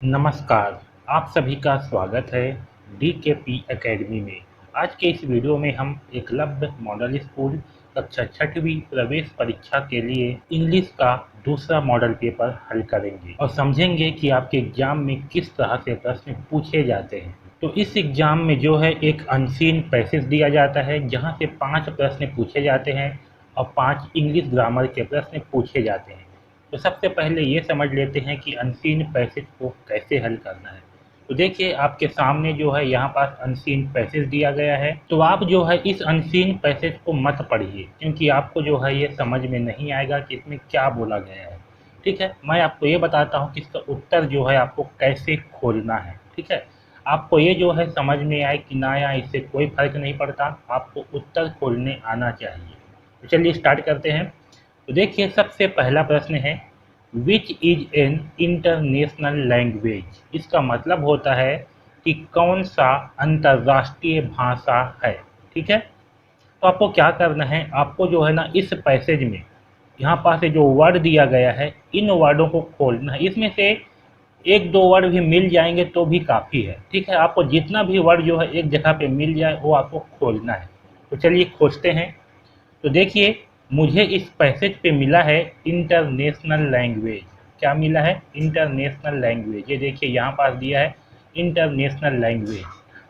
नमस्कार, आप सभी का स्वागत है डीकेपी एकेडमी में। आज के इस वीडियो में हम एकलव्य मॉडल स्कूल कक्षा छठवीं प्रवेश परीक्षा के लिए इंग्लिश का दूसरा मॉडल पेपर हल करेंगे और समझेंगे कि आपके एग्जाम में किस तरह से प्रश्न पूछे जाते हैं। तो इस एग्जाम में जो है एक अनसीन पैसेज दिया जाता है जहां से 5 प्रश्न पूछे जाते हैं और 5 इंग्लिश ग्रामर के प्रश्न पूछे जाते हैं। तो सबसे पहले ये समझ लेते हैं कि अनसीन पैसेज को कैसे हल करना है। तो देखिए आपके सामने जो है यहाँ पास अनसीन पैसेज दिया गया है। तो आप जो है इस अनसीन पैसेज को मत पढ़िए क्योंकि आपको जो है ये समझ में नहीं आएगा कि इसमें क्या बोला गया है। ठीक है, मैं आपको ये बताता हूँ कि इसका उत्तर जो है आपको कैसे खोलना है। ठीक है, आपको ये जो है समझ में आए कि ना आए इससे कोई फर्क नहीं पड़ता, आपको उत्तर खोलने आना चाहिए। तो चलिए स्टार्ट करते हैं। तो देखिए सबसे पहला प्रश्न है which is an international language. इसका मतलब होता है कि कौन सा अंतर्राष्ट्रीय भाषा है। ठीक है, तो आपको क्या करना है, आपको जो है ना इस पैसेज में यहाँ पास जो वर्ड दिया गया है इन वर्डों को खोलना है। इसमें से एक दो वर्ड भी मिल जाएंगे तो भी काफ़ी है। ठीक है, आपको जितना भी वर्ड जो है एक जगह पे मिल जाए वो आपको खोलना है। तो चलिए खोजते हैं। तो देखिए मुझे इस पैसेज पे मिला है इंटरनेशनल लैंग्वेज। क्या मिला है? International language. ये देखिए यहाँ पास दिया है इंटरनेशनल लैंग्वेज।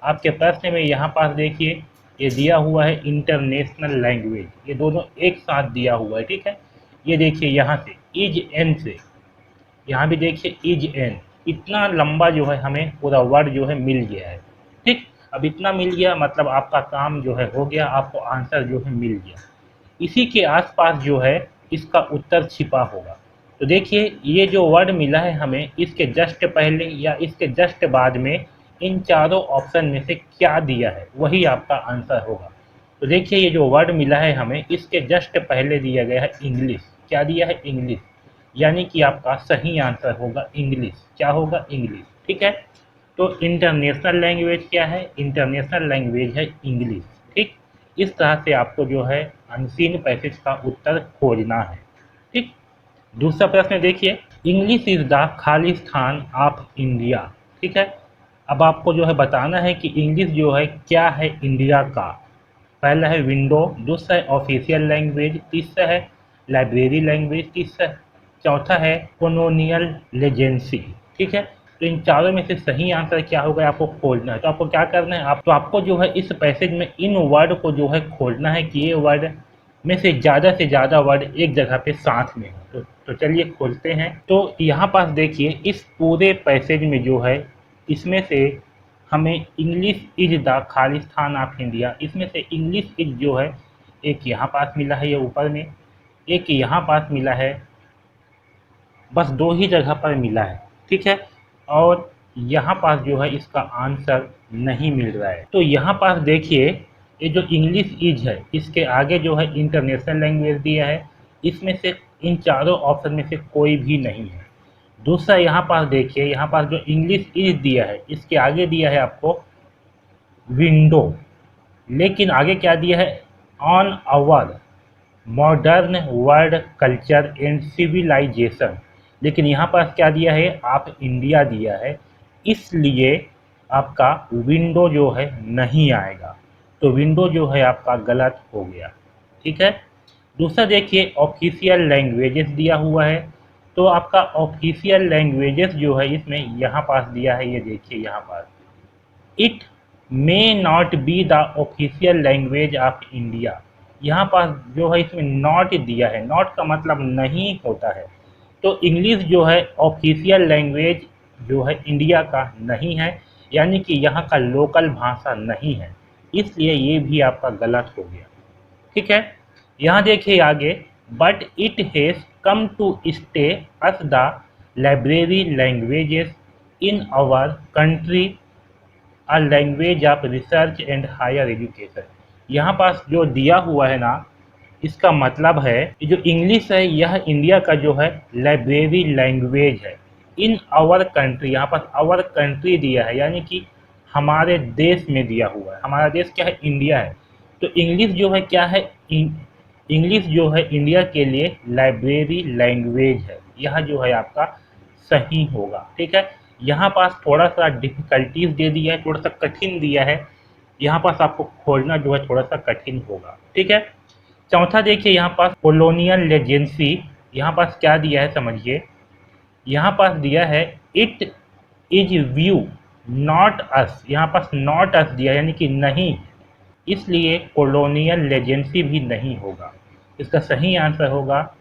आपके प्रश्न में यहाँ पास देखिए ये दिया हुआ है इंटरनेशनल लैंग्वेज, ये दोनों एक साथ दिया हुआ है। ठीक है, ये देखिए यहाँ से इज एन से यहाँ भी देखिए इज एन, इतना लंबा जो है हमें पूरा वर्ड जो है मिल गया है। ठीक, अब इतना मिल गया मतलब आपका काम जो है हो गया, आपको आंसर जो है मिल गया। इसी के आसपास जो है इसका उत्तर छिपा होगा। तो देखिए ये जो वर्ड मिला है हमें, इसके जस्ट पहले या इसके जस्ट बाद में इन चारों ऑप्शन में से क्या दिया है वही आपका आंसर होगा। तो देखिए ये जो वर्ड मिला है हमें, इसके जस्ट पहले दिया गया है इंग्लिश। क्या दिया है? इंग्लिश, यानी कि आपका सही आंसर होगा इंग्लिश। क्या होगा? इंग्लिश। ठीक है, तो इंटरनेशनल लैंग्वेज क्या है? इंटरनेशनल लैंग्वेज है इंग्लिश। ठीक, इस तरह से आपको जो है अनसीन पैसेज का उत्तर खोजना है। ठीक, दूसरा प्रश्न देखिए English is the Khalistan of India. ठीक है, अब आपको जो है बताना है कि इंग्लिश जो है क्या है इंडिया का। पहला है विंडो, दूसरा है ऑफिशियल लैंग्वेज, तीसरा है लाइब्रेरी लैंग्वेज, तीसरा चौथा है कॉलोनियल लेजेंसी। ठीक है, तो इन चारों में से सही आंसर क्या होगा आपको खोजना है। तो आपको क्या करना है, आपको जो है इस पैसेज में इन वर्ड को जो है खोलना है कि ये वर्ड में से ज़्यादा वर्ड एक जगह पे साथ में हो। तो चलिए खोलते हैं। तो यहाँ पास देखिए इस पूरे पैसेज में जो है इसमें से हमें English is the Khalistan of India, इसमें से इंग्लिश इज जो है एक यहाँ पास मिला है ये ऊपर में, एक यहाँ पास मिला है, बस दो ही जगह पर मिला है। ठीक है, और यहाँ पास जो है इसका आंसर नहीं मिल रहा है। तो यहाँ पास देखिए ये जो इंग्लिश इज है इसके आगे जो है इंटरनेशनल लैंग्वेज दिया है, इसमें से इन चारों ऑप्शन में से कोई भी नहीं है। दूसरा यहाँ पास देखिए, यहाँ पास जो इंग्लिश इज दिया है इसके आगे दिया है आपको विंडो, लेकिन आगे क्या दिया है? On our modern world culture and civilisation. लेकिन यहाँ पास क्या दिया है? आप इंडिया दिया है, इसलिए आपका विंडो जो है नहीं आएगा। तो विंडो जो है आपका गलत हो गया। ठीक है, दूसरा देखिए ऑफिशियल लैंग्वेजेस दिया हुआ है। तो आपका ऑफिशियल लैंग्वेजेस जो है इसमें यहाँ पास दिया है, ये देखिए यहाँ पास it may not be the official language of India. यहाँ पास जो है इसमें नॉट दिया है, नॉट का मतलब नहीं होता है। तो इंग्लिश जो है ऑफिशियल लैंग्वेज जो है इंडिया का नहीं है, यानी कि यहाँ का लोकल भाषा नहीं है, इसलिए ये भी आपका गलत हो गया। ठीक है, यहाँ देखिए आगे but it has come to stay as the library languages in our country a language of research and higher education. यहाँ पास जो दिया हुआ है ना, इसका मतलब है कि जो इंग्लिश है यह इंडिया का जो है लाइब्रेरी लैंग्वेज है इन आवर कंट्री। यहाँ पास आवर कंट्री दिया है, यानी कि हमारे देश में दिया हुआ है। हमारा देश क्या है? इंडिया है। तो इंग्लिश जो है क्या है? इंग्लिश जो है इंडिया के लिए लाइब्रेरी लैंग्वेज है। यह जो है आपका सही होगा। ठीक है, यहाँ पास थोड़ा सा डिफिकल्टीज दे दिया है, थोड़ा सा कठिन दिया है, यहाँ पास आपको खोजना जो है थोड़ा सा कठिन होगा। ठीक है। चौथा देखिए यहाँ पास कोलोनियल लेजेंसी, यहाँ पास क्या दिया है समझिए। यहाँ पास दिया है it is view not us, यहाँ पास नॉट अस दिया यानी कि नहीं, इसलिए कॉलोनियल लेजेंसी भी नहीं होगा। इसका सही आंसर होगा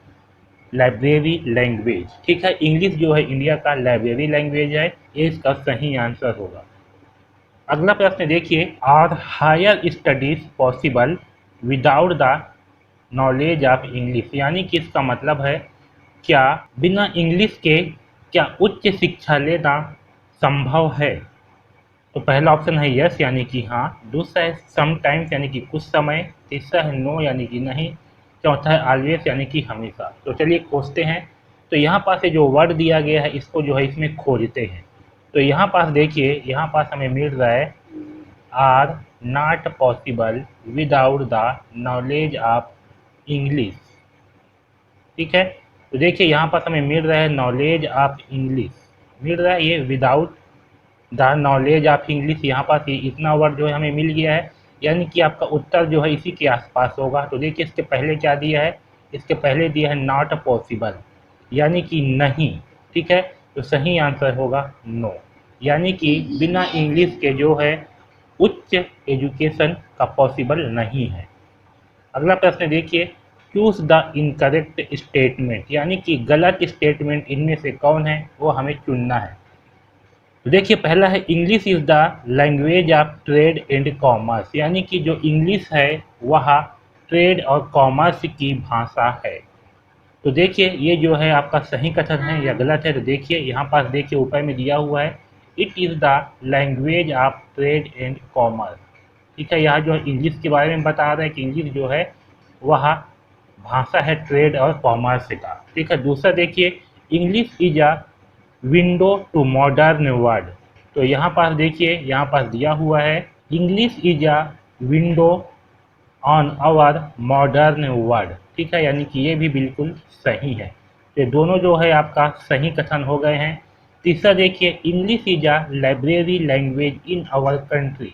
लाइब्रेरी लैंग्वेज। ठीक है, इंग्लिश जो है इंडिया का लाइब्रेरी लैंग्वेज है, ये इसका सही आंसर होगा। अगला प्रश्न देखिए, are higher studies possible without the knowledge of English, यानी कि इसका मतलब है क्या बिना इंग्लिश के क्या उच्च शिक्षा लेना संभव है। तो पहला ऑप्शन है यस यानी कि हाँ, दूसरा है समटाइम्स यानी कि कुछ समय, तीसरा है नो यानी कि नहीं, चौथा है ऑलवेज यानी कि हमेशा। तो चलिए खोजते हैं। तो यहाँ पास ये जो वर्ड दिया गया है इसको जो है इसमें खोजते हैं। तो यहाँ पास देखिए, यहाँ पास हमें मिल रहा है are not possible without the knowledge of English. ठीक है, तो देखिए यहाँ पास हमें मिल रहा है नॉलेज ऑफ इंग्लिश, मिल रहा है ये without the knowledge of English, यहाँ पास ये इतना वर्ड जो है हमें मिल गया है, यानी कि आपका उत्तर जो है इसी के आसपास होगा। तो देखिए इसके पहले क्या दिया है, इसके पहले दिया है नॉट पॉसिबल यानी कि नहीं। ठीक है, तो सही आंसर होगा नो, यानी कि बिना इंग्लिश के जो है उच्च एजुकेशन का पॉसिबल नहीं है। अगला प्रश्न देखिए, चूज द इनकरेक्ट स्टेटमेंट, यानी कि गलत स्टेटमेंट इनमें से कौन है वो हमें चुनना है। तो देखिए पहला है English is the language of trade and commerce, यानी कि जो इंग्लिश है वह ट्रेड और कॉमर्स की भाषा है। तो देखिए ये जो है आपका सही कथन है या गलत है। तो देखिए यहाँ पास देखिए ऊपर में दिया हुआ है it is the language of trade and commerce. ठीक है, यहाँ जो है इंग्लिश के बारे में बता रहा है कि इंग्लिश जो है वह भाषा है ट्रेड और कॉमर्स का। ठीक है, दूसरा देखिए English is a window to modern world. तो यहाँ पास देखिए, यहाँ पास दिया हुआ है English is a window on our modern world. ठीक है, यानी कि ये भी बिल्कुल सही है। तो दोनों जो है आपका सही कथन हो गए हैं। तीसरा देखिए English is a library language in our country.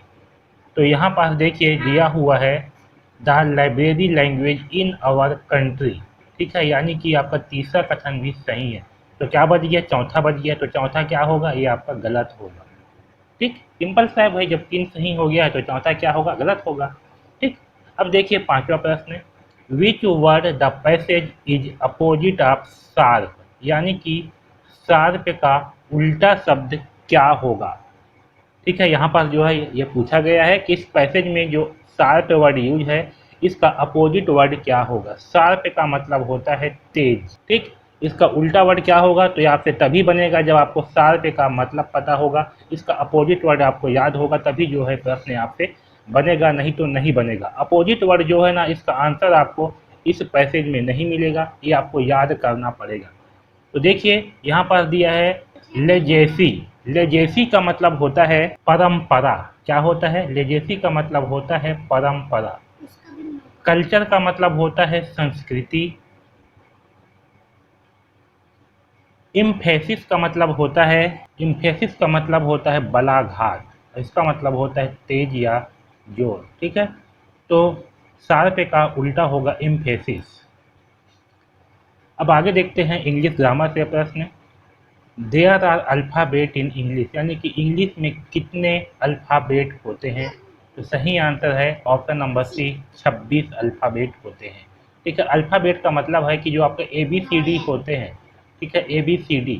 तो यहाँ पास देखिए दिया हुआ है the library language in our country. ठीक है, यानी कि आपका तीसरा कथन भी सही है। तो क्या बच गया, चौथा बच गया। तो चौथा क्या होगा, ये आपका गलत होगा। ठीक, सिंपल सा है भाई, जब तीन सही हो गया है तो चौथा क्या होगा, गलत होगा। ठीक, अब देखिए पांचवा प्रश्न, which word the passage is opposite of sharp, यानी कि शार्प का उल्टा शब्द क्या होगा। ठीक है, यहाँ पास जो है ये पूछा गया है कि इस पैसेज में जो शार्प वर्ड यूज है इसका अपोजिट वर्ड क्या होगा। शार्प का मतलब होता है तेज। ठीक, इसका उल्टा वर्ड क्या होगा, तो ये आपसे तभी बनेगा जब आपको शार्प का मतलब पता होगा, इसका अपोजिट वर्ड आपको याद होगा, तभी जो है प्रश्न आपसे बनेगा, नहीं तो नहीं बनेगा। अपोजिट वर्ड जो है ना, इसका आंसर आपको इस पैसेज में नहीं मिलेगा, ये आपको याद करना पड़ेगा। तो देखिए यहाँ पास दिया है लेजेसी। लेजेसी का मतलब होता है परंपरा। क्या होता है, लेजेसी का मतलब होता है परंपरा। कल्चर का मतलब होता है संस्कृति। इम्फेसिस का मतलब होता है, इम्फेसिस का मतलब होता है बलाघात, इसका मतलब होता है तेज या जोर। ठीक है, तो शार्प का उल्टा होगा इम्फेसिस। अब आगे देखते हैं इंग्लिश ग्रामर से प्रश्न, there are alphabet in English, यानी कि इंग्लिश में कितने अल्फ़ाबेट होते हैं। तो सही आंसर है ऑप्शन नंबर सी, 26 अल्फ़ाबेट होते हैं। ठीक है, अल्फ़ाबेट का मतलब है कि जो आपके ABCD होते हैं, ठीक है ABCD,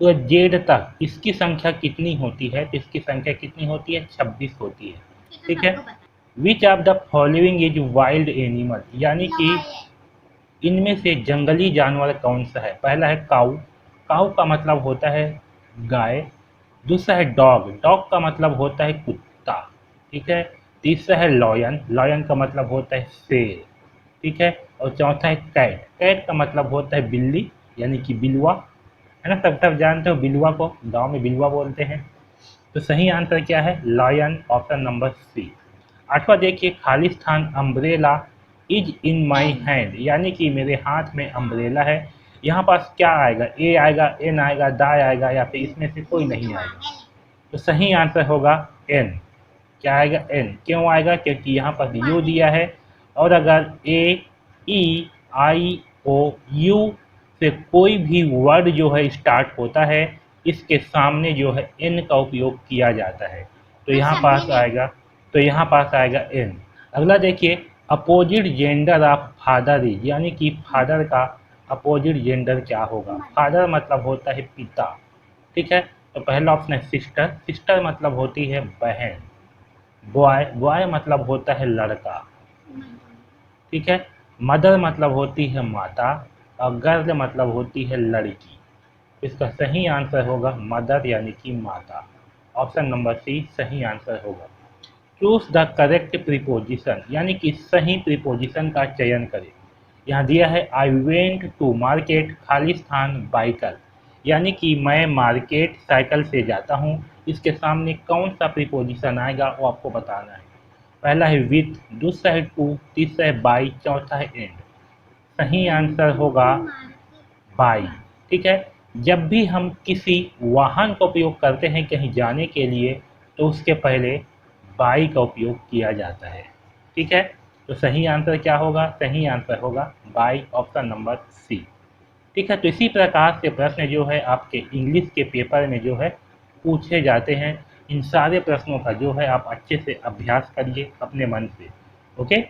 तो जेड तक इसकी संख्या कितनी होती है, तो इसकी संख्या कितनी होती है, 26 होती है। ठीक है, which of the following is wild animal, यानी कि इनमें से जंगली जानवर कौन सा है। पहला है काऊ, काऊ का मतलब होता है गाय। दूसरा है डॉग, डॉग का मतलब होता है कुत्ता। ठीक है, तीसरा है लॉयन, लॉयन का मतलब होता है शेर। ठीक है, और चौथा है कैट, कैट का मतलब होता है बिल्ली यानी कि बिलवा, है ना, सब जानते हो बिलवा को, गांव में बिलवा बोलते हैं। तो सही आंसर क्या है, लॉयन, ऑप्शन नंबर सी। आठवां देखिए, Khalistan umbrella is in my hand, यानी कि मेरे हाथ में अम्ब्रेला है। यहाँ पास क्या आएगा, ए आएगा, एन आएगा, दा आएगा, या फिर इसमें से कोई नहीं आएगा। तो सही आंसर होगा एन। क्या आएगा, एन। क्यों आएगा, क्योंकि यहाँ पर यू दिया है, और अगर ए, ई, आई, ओ, यू से कोई भी वर्ड जो है स्टार्ट होता है, इसके सामने जो है एन का उपयोग किया जाता है। तो यहाँ पास आएगा एन। अगला देखिए, opposite gender of father is, यानी कि फादर का अपोजिट जेंडर क्या होगा। फादर मतलब होता है पिता, ठीक है। तो पहला ऑप्शन है सिस्टर। सिस्टर मतलब होती है बहन। बॉय, बॉय मतलब होता है लड़का, ठीक है। मदर मतलब होती है माता, और गर्ल मतलब होती है लड़की। इसका सही आंसर होगा मदर, यानी कि माता। ऑप्शन नंबर सी सही आंसर होगा। चूज द करेक्ट प्रीपोजिशन, यानी कि सही प्रीपोजिशन का चयन करें। यहाँ दिया है आई वेंट टू मार्केट, खाली स्थान बाइकर, यानी कि मैं मार्केट साइकिल से जाता हूँ। इसके सामने कौन सा प्रीपोजिशन आएगा वो आपको बताना है। पहला है विथ, दूसरा है टू, तीसरा है बाई, चौथा है एंड। सही आंसर होगा बाई, ठीक है। जब भी हम किसी वाहन का उपयोग करते हैं कहीं जाने के लिए, तो उसके पहले बाई का उपयोग किया जाता है, ठीक है। तो सही आंसर क्या होगा, सही आंसर होगा बाई, ऑप्शन नंबर सी, ठीक है। तो इसी प्रकार से प्रश्न जो है आपके इंग्लिश के पेपर में जो है पूछे जाते हैं। इन सारे प्रश्नों का जो है आप अच्छे से अभ्यास करिए अपने मन से, ओके।